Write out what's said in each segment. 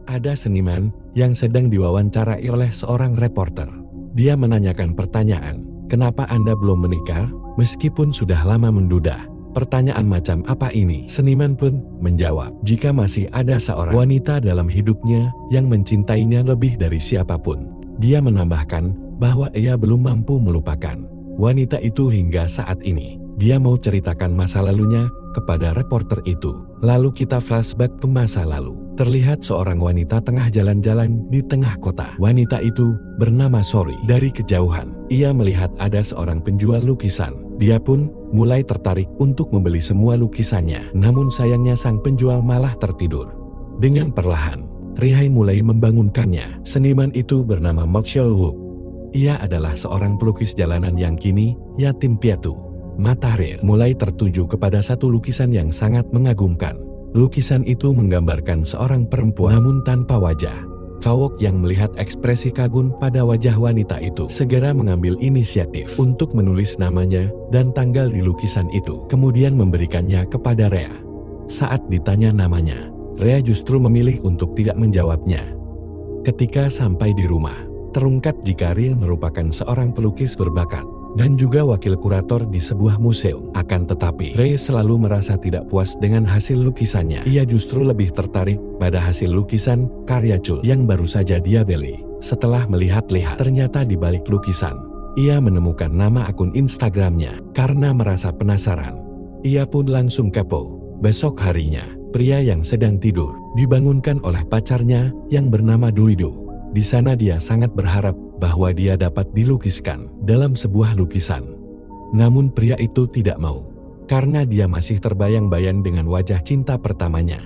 Ada seniman yang sedang diwawancarai oleh seorang reporter. Dia menanyakan pertanyaan, "Kenapa Anda belum menikah meskipun sudah lama menduda?" Pertanyaan macam apa ini? Seniman pun menjawab, jika masih ada seorang wanita dalam hidupnya yang mencintainya lebih dari siapapun. Dia menambahkan bahwa ia belum mampu melupakan wanita itu hingga saat ini. Dia mau ceritakan masa lalunya kepada reporter itu. Lalu kita flashback ke masa lalu. Terlihat seorang wanita tengah jalan-jalan di tengah kota. Wanita itu bernama Sori. Dari kejauhan, ia melihat ada seorang penjual lukisan. Dia pun mulai tertarik untuk membeli semua lukisannya. Namun sayangnya sang penjual malah tertidur. Dengan perlahan, Rihai mulai membangunkannya. Seniman itu bernama Marshall Wu. Ia adalah seorang pelukis jalanan yang kini yatim piatu. Mata Rihai mulai tertuju kepada satu lukisan yang sangat mengagumkan. Lukisan itu menggambarkan seorang perempuan namun tanpa wajah. Cowok yang melihat ekspresi kagum pada wajah wanita itu segera mengambil inisiatif untuk menulis namanya dan tanggal di lukisan itu, kemudian memberikannya kepada Rhea. Saat ditanya namanya, Rhea justru memilih untuk tidak menjawabnya. Ketika sampai di rumah, terungkap jika Rhea merupakan seorang pelukis berbakat dan juga wakil kurator di sebuah museum. Akan tetapi, Rhea selalu merasa tidak puas dengan hasil lukisannya. Ia justru lebih tertarik pada hasil lukisan karya Chul yang baru saja dia beli. Setelah melihat-lihat, ternyata di balik lukisan, ia menemukan nama akun Instagramnya. Karena merasa penasaran, ia pun langsung kepo. Besok harinya, pria yang sedang tidur dibangunkan oleh pacarnya yang bernama Duido. Di sana dia sangat berharap bahwa dia dapat dilukiskan dalam sebuah lukisan. Namun pria itu tidak mau, karena dia masih terbayang-bayang dengan wajah cinta pertamanya.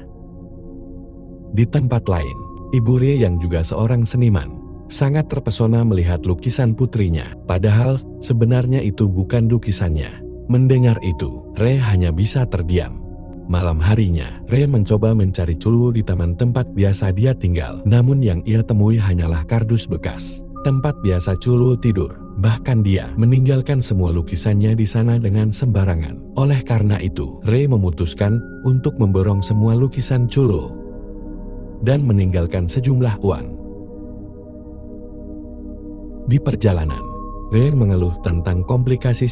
Di tempat lain, Ibu Rhea yang juga seorang seniman, sangat terpesona melihat lukisan putrinya. Padahal sebenarnya itu bukan lukisannya. Mendengar itu, Rhea hanya bisa terdiam. Malam harinya, Rhea mencoba mencari Chul di taman tempat biasa dia tinggal. Namun yang ia temui hanyalah kardus bekas tempat biasa Chul tidur. Bahkan dia meninggalkan semua lukisannya di sana dengan sembarangan. Oleh karena itu, Rhea memutuskan untuk memborong semua lukisan Chul dan meninggalkan sejumlah uang. Di perjalanan, Rhea mengeluh tentang komplikasi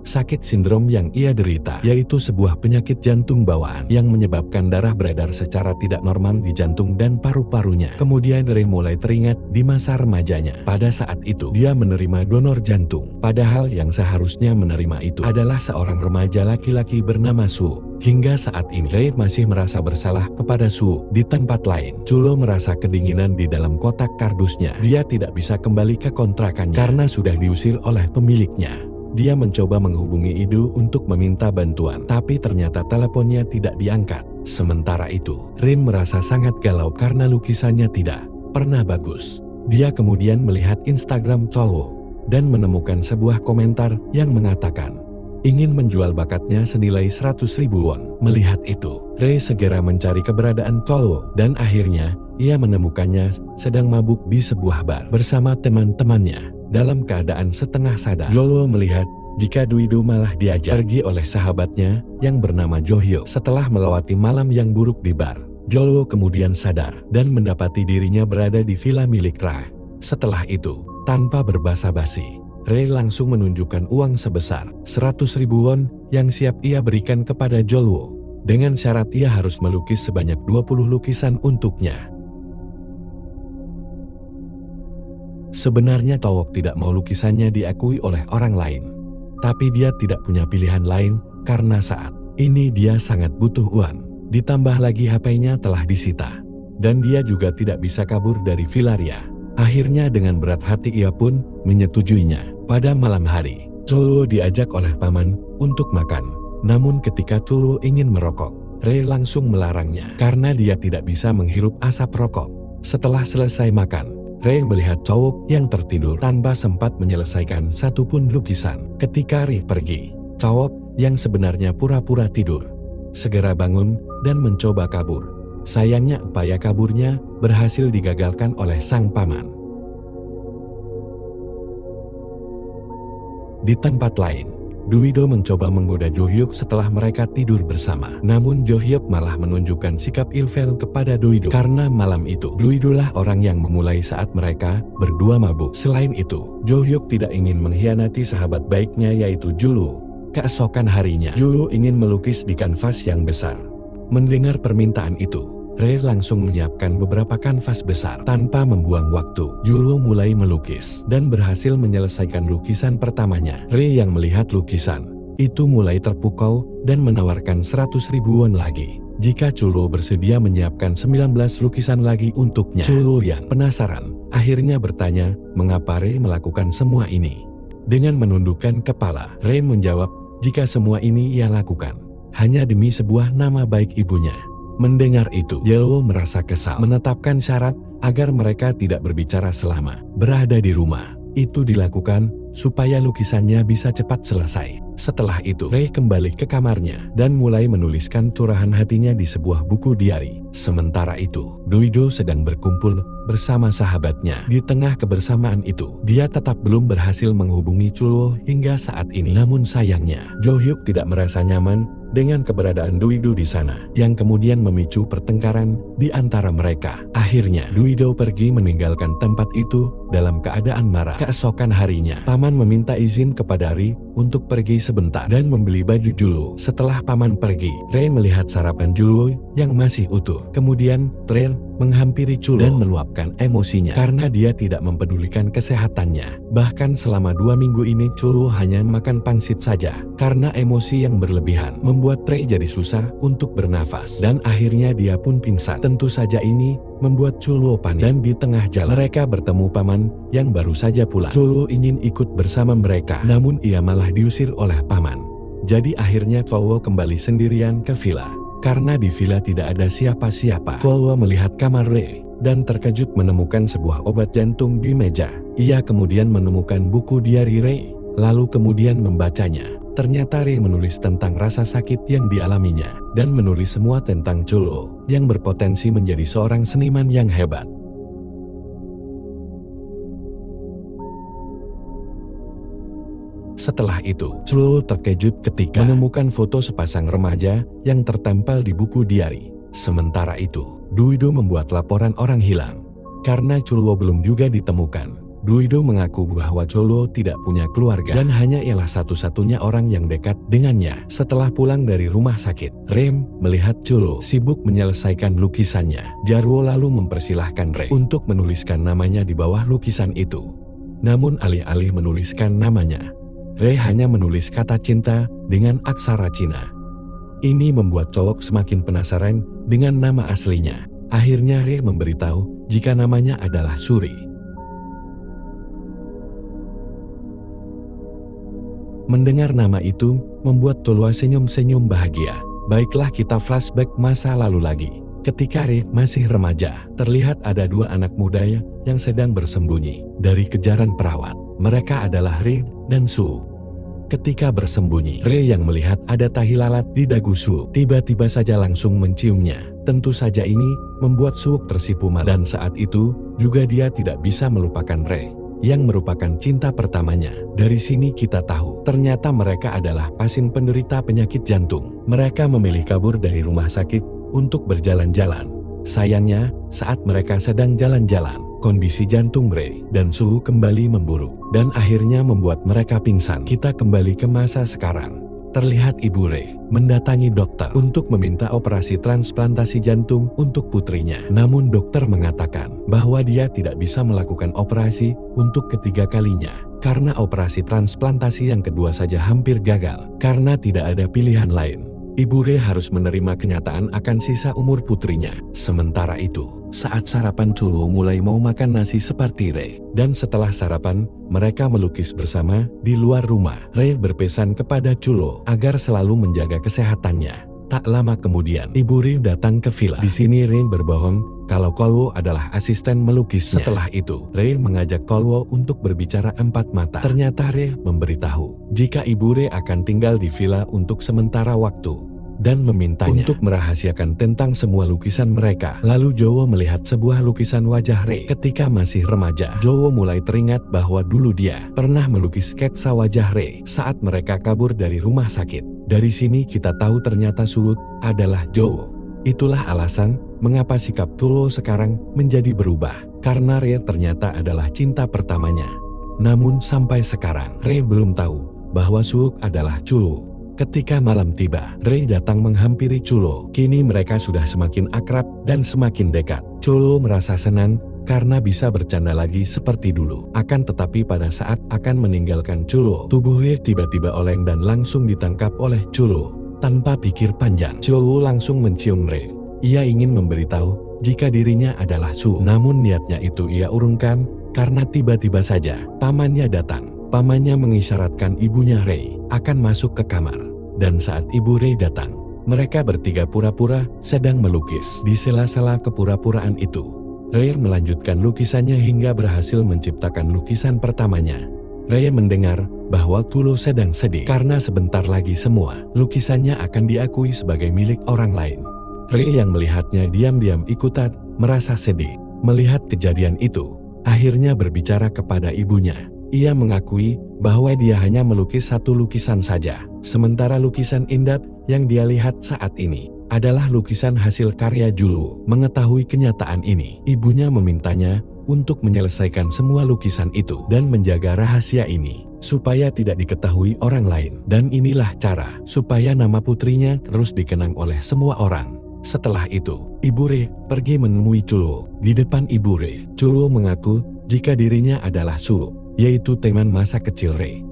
sakit sindrom yang ia derita, yaitu sebuah penyakit jantung bawaan yang menyebabkan darah beredar secara tidak normal di jantung dan paru-parunya. Kemudian Rhea mulai teringat di masa remajanya. Pada saat itu, dia menerima donor jantung. Padahal yang seharusnya menerima itu adalah seorang remaja laki-laki bernama Su. Hingga saat ini, Rhea masih merasa bersalah kepada Su. Di tempat lain, Chul merasa kedinginan di dalam kotak kardusnya. Dia tidak bisa kembali ke kontrakannya karena sudah diusir oleh pemiliknya. Dia mencoba menghubungi Idu untuk meminta bantuan, tapi ternyata teleponnya tidak diangkat. Sementara itu, Rin merasa sangat galau karena lukisannya tidak pernah bagus. Dia kemudian melihat Instagram Chul dan menemukan sebuah komentar yang mengatakan ingin menjual bakatnya senilai 100.000 won. Melihat itu, Rhea segera mencari keberadaan Chul dan akhirnya ia menemukannya sedang mabuk di sebuah bar bersama teman-temannya. Dalam keadaan setengah sadar, Chul melihat jika Duido malah diajak pergi oleh sahabatnya yang bernama Johyo. Setelah melewati malam yang buruk di bar, Chul kemudian sadar dan mendapati dirinya berada di villa milik Rhea. Setelah itu, tanpa berbasa-basi, Rhea langsung menunjukkan uang sebesar 100.000 won yang siap ia berikan kepada Chul dengan syarat ia harus melukis sebanyak 20 lukisan untuknya. Sebenarnya Towok tidak mau lukisannya diakui oleh orang lain. Tapi dia tidak punya pilihan lain karena saat ini dia sangat butuh uang. Ditambah lagi HP-nya telah disita. Dan dia juga tidak bisa kabur dari Villaria. Akhirnya dengan berat hati ia pun menyetujuinya. Pada malam hari, Chul diajak oleh paman untuk makan. Namun ketika Chul ingin merokok, Rhea langsung melarangnya karena dia tidak bisa menghirup asap rokok. Setelah selesai makan, Rhea melihat Chul yang tertidur tanpa sempat menyelesaikan satupun lukisan. Ketika Rhea pergi, Chul yang sebenarnya pura-pura tidur segera bangun dan mencoba kabur. Sayangnya upaya kaburnya berhasil digagalkan oleh sang paman. Di tempat lain, Duido mencoba menggoda Jo Hyuk setelah mereka tidur bersama. Namun Jo Hyuk malah menunjukkan sikap ilfil kepada Duido. Karena malam itu, Duidolah orang yang memulai saat mereka berdua mabuk. Selain itu, Jo Hyuk tidak ingin mengkhianati sahabat baiknya yaitu Julu. Keesokan harinya, Julu ingin melukis di kanvas yang besar. Mendengar permintaan itu, Ray langsung menyiapkan beberapa kanvas besar. Tanpa membuang waktu, Julu mulai melukis dan berhasil menyelesaikan lukisan pertamanya. Ray yang melihat lukisan itu mulai terpukau dan menawarkan 100 ribuan lagi jika Julu bersedia menyiapkan 19 lukisan lagi untuknya. Julu yang penasaran akhirnya bertanya mengapa Ray melakukan semua ini. Dengan menundukkan kepala, Ray menjawab jika semua ini ia lakukan hanya demi sebuah nama baik ibunya. Mendengar itu, Jelo merasa kesal, menetapkan syarat agar mereka tidak berbicara selama berada di rumah. Itu dilakukan supaya lukisannya bisa cepat selesai. Setelah itu, Ray kembali ke kamarnya dan mulai menuliskan curahan hatinya di sebuah buku diari. Sementara itu, Duido sedang berkumpul bersama sahabatnya. Di tengah kebersamaan itu, dia tetap belum berhasil menghubungi Chulwo hingga saat ini. Namun sayangnya, Jo Hyuk tidak merasa nyaman dengan keberadaan Duido di sana, yang kemudian memicu pertengkaran di antara mereka. Akhirnya, Duido pergi meninggalkan tempat itu dalam keadaan marah. Keesokan harinya, Paman meminta izin kepada Ri untuk pergi sebentar dan membeli baju Julu. Setelah Paman pergi, Ray melihat sarapan Julu yang masih utuh. Kemudian, Ray menghampiri Chulwo dan meluapkan emosinya karena dia tidak mempedulikan kesehatannya. Bahkan selama 2 minggu ini Chulwo hanya makan pangsit saja. Karena emosi yang berlebihan membuat Ray jadi susah untuk bernafas dan akhirnya dia pun pingsan. Tentu saja ini membuat Chulwo panik dan di tengah jalan mereka bertemu Paman yang baru saja pulang. Chulwo ingin ikut bersama mereka, namun ia malah diusir oleh Paman. Jadi akhirnya Chulwo kembali sendirian ke villa. Karena di villa tidak ada siapa-siapa, Chulwo melihat kamar Ray dan terkejut menemukan sebuah obat jantung di meja. Ia kemudian menemukan buku diari Ray, lalu kemudian membacanya. Ternyata Ray menulis tentang rasa sakit yang dialaminya dan menulis semua tentang Chulwo yang berpotensi menjadi seorang seniman yang hebat. Setelah itu, Chulwo terkejut ketika menemukan foto sepasang remaja yang tertempel di buku diari. Sementara itu, Duido membuat laporan orang hilang. Karena Chulwo belum juga ditemukan, Duido mengaku bahwa Chulwo tidak punya keluarga dan hanya ialah satu-satunya orang yang dekat dengannya. Setelah pulang dari rumah sakit, Rem melihat Chulwo sibuk menyelesaikan lukisannya. Jarwo lalu mempersilahkan Ray untuk menuliskan namanya di bawah lukisan itu. Namun alih-alih menuliskan namanya, Ray hanya menulis kata cinta dengan aksara Cina. Ini membuat cowok semakin penasaran dengan nama aslinya. Akhirnya Ray memberitahu jika namanya adalah Suri. Mendengar nama itu, membuat Chulwo senyum-senyum bahagia. Baiklah kita flashback masa lalu lagi. Ketika Ray masih remaja, terlihat ada 2 anak muda yang sedang bersembunyi dari kejaran perawat. Mereka adalah Ray dan Su. Ketika bersembunyi, Ray yang melihat ada tahi lalat di dagu Su, tiba-tiba saja langsung menciumnya. Tentu saja ini membuat Su tersipu dan saat itu juga dia tidak bisa melupakan Ray yang merupakan cinta pertamanya. Dari sini kita tahu, ternyata mereka adalah pasien penderita penyakit jantung. Mereka memilih kabur dari rumah sakit untuk berjalan-jalan. Sayangnya, saat mereka sedang jalan-jalan, kondisi jantung Ray dan Su kembali memburuk dan akhirnya membuat mereka pingsan. Kita kembali ke masa sekarang. Terlihat ibu Ray mendatangi dokter untuk meminta operasi transplantasi jantung untuk putrinya. Namun dokter mengatakan bahwa dia tidak bisa melakukan operasi untuk ketiga kalinya karena operasi transplantasi yang kedua saja hampir gagal. Karena tidak ada pilihan lain, Ibu Ray harus menerima kenyataan akan sisa umur putrinya. Sementara itu, saat sarapan Chulwo mulai mau makan nasi seperti Ray. Dan setelah sarapan, mereka melukis bersama di luar rumah. Ray berpesan kepada Chulwo agar selalu menjaga kesehatannya. Tak lama kemudian, Ibu Ray datang ke villa. Di sini Ray berbohong kalau Chulwo adalah asisten melukisnya. Setelah itu, Ray mengajak Chulwo untuk berbicara empat mata. Ternyata Ray memberitahu jika Ibu Ray akan tinggal di villa untuk sementara waktu. dan memintanya untuk merahasiakan tentang semua lukisan mereka. Lalu Jowo melihat sebuah lukisan wajah Ray. Ketika masih remaja, Jowo mulai teringat bahwa dulu dia pernah melukis sketsa wajah Ray saat mereka kabur dari rumah sakit. Dari sini kita tahu ternyata Suwook adalah Jowo. Itulah alasan mengapa sikap Chulwo sekarang menjadi berubah, karena Ray ternyata adalah cinta pertamanya. Namun sampai sekarang, Ray belum tahu bahwa Suwook adalah Chulwo. Ketika malam tiba, Ray datang menghampiri Chulwo. Kini mereka sudah semakin akrab dan semakin dekat. Chulwo merasa senang karena bisa bercanda lagi seperti dulu. Akan tetapi pada saat akan meninggalkan Chulwo, tubuh Ray tiba-tiba oleng dan langsung ditangkap oleh Chulwo. Tanpa pikir panjang, Chulwo langsung mencium Ray. Ia ingin memberitahu jika dirinya adalah Suwook. Namun niatnya itu ia urungkan karena tiba-tiba saja pamannya datang. Pamannya mengisyaratkan ibunya Ray akan masuk ke kamar. Dan saat ibu Ray datang, mereka bertiga pura-pura sedang melukis. Di sela-sela kepura-puraan itu, Ray melanjutkan lukisannya hingga berhasil menciptakan lukisan pertamanya. Ray mendengar bahwa Chulwo sedang sedih karena sebentar lagi semua lukisannya akan diakui sebagai milik orang lain. Ray yang melihatnya diam-diam ikutan merasa sedih. Melihat kejadian itu, akhirnya berbicara kepada ibunya. Ia mengakui bahwa dia hanya melukis satu lukisan saja, sementara lukisan indah yang dia lihat saat ini adalah lukisan hasil karya Chulwo. Mengetahui kenyataan ini, ibunya memintanya untuk menyelesaikan semua lukisan itu dan menjaga rahasia ini supaya tidak diketahui orang lain. Dan inilah cara supaya nama putrinya terus dikenang oleh semua orang. Setelah itu, Ibu Ray pergi menemui Chulwo. Di depan Ibu Ray, Chulwo mengaku jika dirinya adalah Suwook, yaitu teman masa kecil Ray.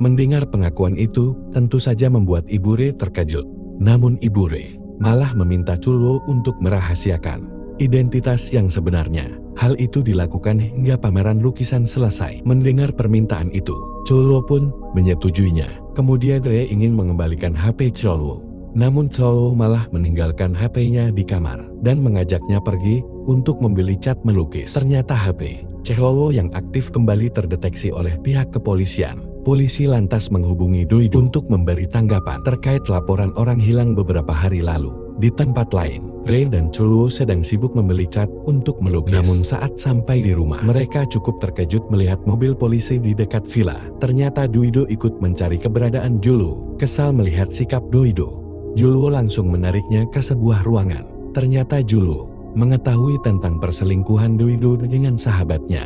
Mendengar pengakuan itu, tentu saja membuat Ibu Ray terkejut. Namun Ibu Ray malah meminta Chulwo untuk merahasiakan identitas yang sebenarnya. Hal itu dilakukan hingga pameran lukisan selesai. Mendengar permintaan itu, Chulwo pun menyetujuinya. Kemudian Ray ingin mengembalikan HP Chulwo. Namun Chulwo malah meninggalkan HP-nya di kamar dan mengajaknya pergi untuk membeli cat melukis. Ternyata HP Chulwo yang aktif kembali terdeteksi oleh pihak kepolisian. Polisi lantas menghubungi Doido untuk memberi tanggapan terkait laporan orang hilang beberapa hari lalu. Di tempat lain, Ray dan Chulwo sedang sibuk membeli cat untuk melukis. Namun saat sampai di rumah, mereka cukup terkejut melihat mobil polisi di dekat villa. Ternyata Doido ikut mencari keberadaan Chulwo. Kesal melihat sikap Doido, Chulwo langsung menariknya ke sebuah ruangan. Ternyata Chulwo mengetahui tentang perselingkuhan Doido dengan sahabatnya.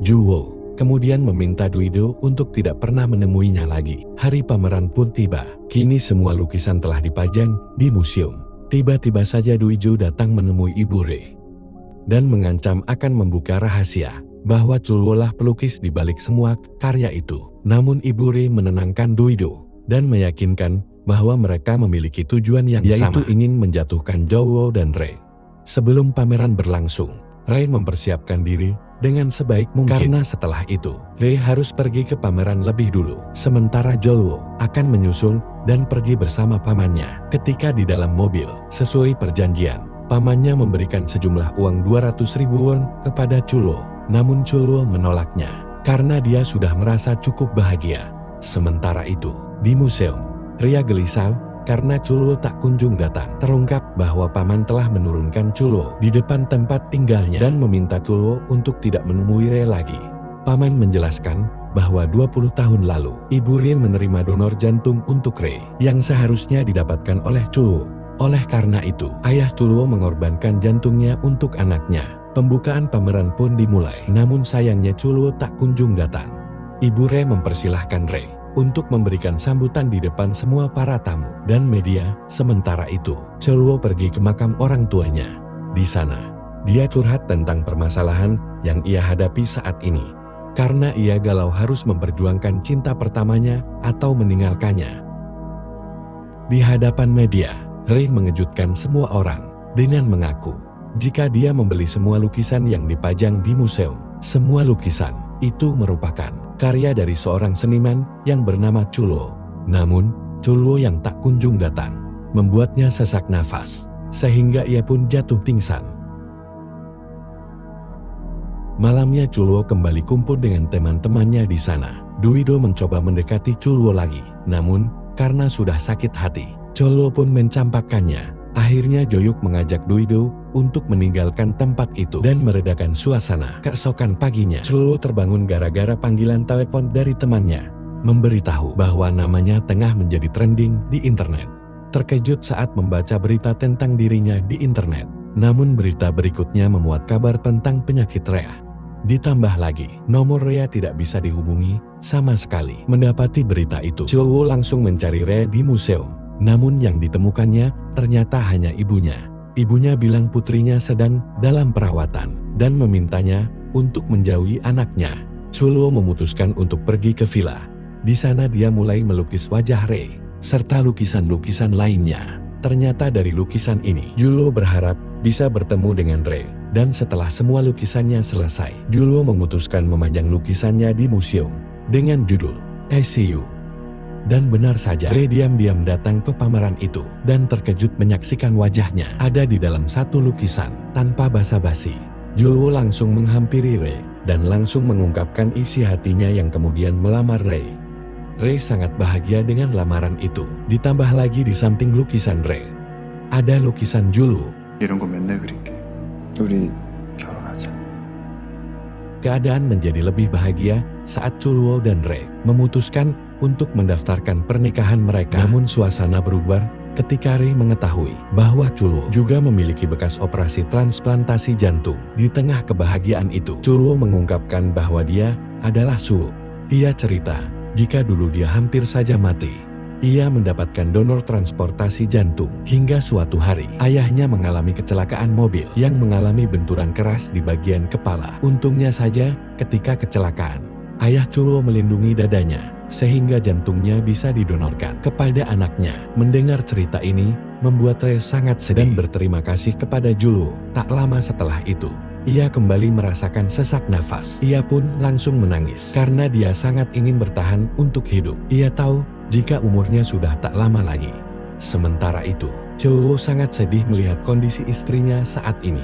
Chulwo kemudian meminta Doido untuk tidak pernah menemuinya lagi. Hari pameran pun tiba. Kini semua lukisan telah dipajang di museum. Tiba-tiba saja Doido datang menemui Ibu Ray dan mengancam akan membuka rahasia bahwa Chulwo lah pelukis di balik semua karya itu. Namun Ibu Ray menenangkan Doido dan meyakinkan bahwa mereka memiliki tujuan yang sama, yaitu ingin menjatuhkan Chulwo dan Ray. Sebelum pameran berlangsung, Ray mempersiapkan diri dengan sebaik mungkin. Karena setelah itu, Ray harus pergi ke pameran lebih dulu. Sementara Chulwo akan menyusul dan pergi bersama pamannya. Ketika di dalam mobil, sesuai perjanjian, pamannya memberikan sejumlah uang 200.000 won kepada Chulwo. Namun Chulwo menolaknya karena dia sudah merasa cukup bahagia. Sementara itu, di museum, Ria gelisah karena Chulwo tak kunjung datang. Terungkap bahwa paman telah menurunkan Chulwo di depan tempat tinggalnya dan meminta Chulwo untuk tidak menemui Ray lagi. Paman menjelaskan bahwa 20 tahun lalu, Ibu Ray menerima donor jantung untuk Ray yang seharusnya didapatkan oleh Chulwo. Oleh karena itu, ayah Chulwo mengorbankan jantungnya untuk anaknya. Pembukaan pameran pun dimulai. Namun sayangnya Chulwo tak kunjung datang. Ibu Ray mempersilahkan Ray untuk memberikan sambutan di depan semua para tamu dan media. Sementara itu, Chulwo pergi ke makam orang tuanya. Di sana, dia curhat tentang permasalahan yang ia hadapi saat ini. Karena ia galau harus memperjuangkan cinta pertamanya atau meninggalkannya. Di hadapan media, Ray mengejutkan semua orang dengan mengaku jika dia membeli semua lukisan yang dipajang di museum. Semua lukisan itu merupakan karya dari seorang seniman yang bernama Chulwo. Namun, Chulwo yang tak kunjung datang membuatnya sesak nafas, sehingga ia pun jatuh pingsan. Malamnya Chulwo kembali kumpul dengan teman-temannya di sana. Duido mencoba mendekati Chulwo lagi. Namun, karena sudah sakit hati, Chulwo pun mencampakkannya. Akhirnya Joyuk mengajak Duido untuk meninggalkan tempat itu dan meredakan suasana. Keesokan paginya, Chulwo terbangun gara-gara panggilan telepon dari temannya, memberitahu bahwa namanya tengah menjadi trending di internet. Terkejut saat membaca berita tentang dirinya di internet. Namun berita berikutnya memuat kabar tentang penyakit Rea. Ditambah lagi, nomor Rea tidak bisa dihubungi sama sekali. Mendapati berita itu, Chulwo langsung mencari Rea di museum. Namun yang ditemukannya ternyata hanya ibunya. Ibunya bilang putrinya sedang dalam perawatan dan memintanya untuk menjauhi anaknya. Chulwo memutuskan untuk pergi ke villa. Di sana dia mulai melukis wajah Rea serta lukisan-lukisan lainnya. Ternyata dari lukisan ini, Chulwo berharap bisa bertemu dengan Rea. Dan setelah semua lukisannya selesai, Chulwo memutuskan memajang lukisannya di museum dengan judul I See You. Dan benar saja, Rea diam-diam datang ke pameran itu dan terkejut menyaksikan wajahnya ada di dalam satu lukisan. Tanpa basa-basi, Chulwo langsung menghampiri Rea dan langsung mengungkapkan isi hatinya yang kemudian melamar Rea. Rea sangat bahagia dengan lamaran itu. Ditambah lagi di samping lukisan Rea, ada lukisan Chulwo. 이런 거 맨날 그릴게. 우리 결혼하자. Keadaan menjadi lebih bahagia saat Chulwo dan Rea memutuskan untuk mendaftarkan pernikahan mereka. Namun suasana berubah ketika Rea mengetahui bahwa Chulwo juga memiliki bekas operasi transplantasi jantung. Di tengah kebahagiaan itu, Chulwo mengungkapkan bahwa dia adalah Suho. Ia cerita jika dulu dia hampir saja mati. Ia mendapatkan donor transportasi jantung hingga suatu hari ayahnya mengalami kecelakaan mobil yang mengalami benturan keras di bagian kepala. Untungnya saja ketika kecelakaan, ayah Chulwo melindungi dadanya sehingga jantungnya bisa didonorkan kepada anaknya. Mendengar cerita ini membuat Rea sangat sedih dan berterima kasih kepada Chulwo. Tak lama setelah itu, ia kembali merasakan sesak nafas. Ia pun langsung menangis karena dia sangat ingin bertahan untuk hidup. Ia tahu jika umurnya sudah tak lama lagi. Sementara itu, Chulwo sangat sedih melihat kondisi istrinya saat ini.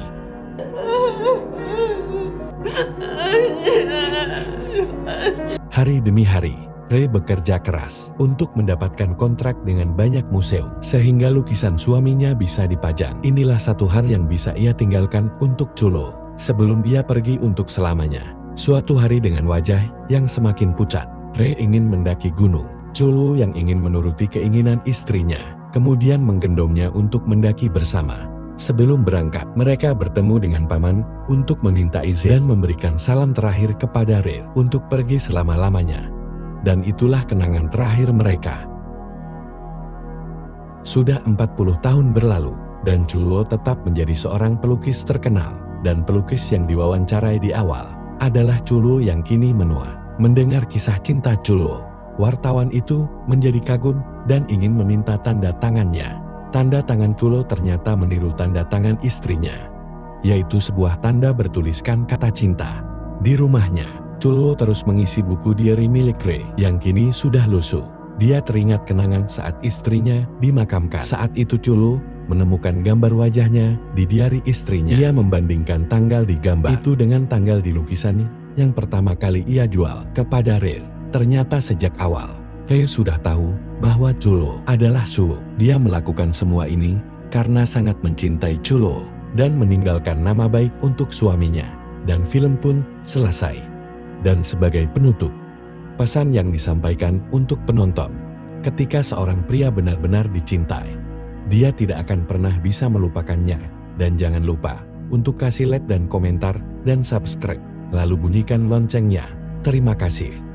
Hari demi hari, Rea bekerja keras untuk mendapatkan kontrak dengan banyak museum, sehingga lukisan suaminya bisa dipajang. Inilah satu hal yang bisa ia tinggalkan untuk Chulwo sebelum ia pergi untuk selamanya. Suatu hari dengan wajah yang semakin pucat, Rea ingin mendaki gunung. Chulwo yang ingin menuruti keinginan istrinya, kemudian menggendongnya untuk mendaki bersama. Sebelum berangkat, mereka bertemu dengan paman untuk meminta izin dan memberikan salam terakhir kepada Rea untuk pergi selama-lamanya. Dan itulah kenangan terakhir mereka. Sudah 40 tahun berlalu, dan Chulwo tetap menjadi seorang pelukis terkenal. Dan pelukis yang diwawancarai di awal adalah Chulwo yang kini menua. Mendengar kisah cinta Chulwo, wartawan itu menjadi kagum dan ingin meminta tanda tangannya. Tanda tangan Chulwo ternyata meniru tanda tangan istrinya, yaitu sebuah tanda bertuliskan kata cinta. Di rumahnya, Chulwo terus mengisi buku diary milik Rea yang kini sudah lusuh. Dia teringat kenangan saat istrinya dimakamkan. Saat itu Chulwo menemukan gambar wajahnya di diary istrinya. Ia membandingkan tanggal di gambar itu dengan tanggal di lukisan yang pertama kali ia jual kepada Rea. Ternyata sejak awal, Rea sudah tahu bahwa Chulwo adalah Suho. Dia melakukan semua ini karena sangat mencintai Chulwo dan meninggalkan nama baik untuk suaminya. Dan film pun selesai. Dan sebagai penutup, pesan yang disampaikan untuk penonton, ketika seorang pria benar-benar dicintai, dia tidak akan pernah bisa melupakannya. Dan jangan lupa untuk kasih like dan komentar dan subscribe, lalu bunyikan loncengnya. Terima kasih.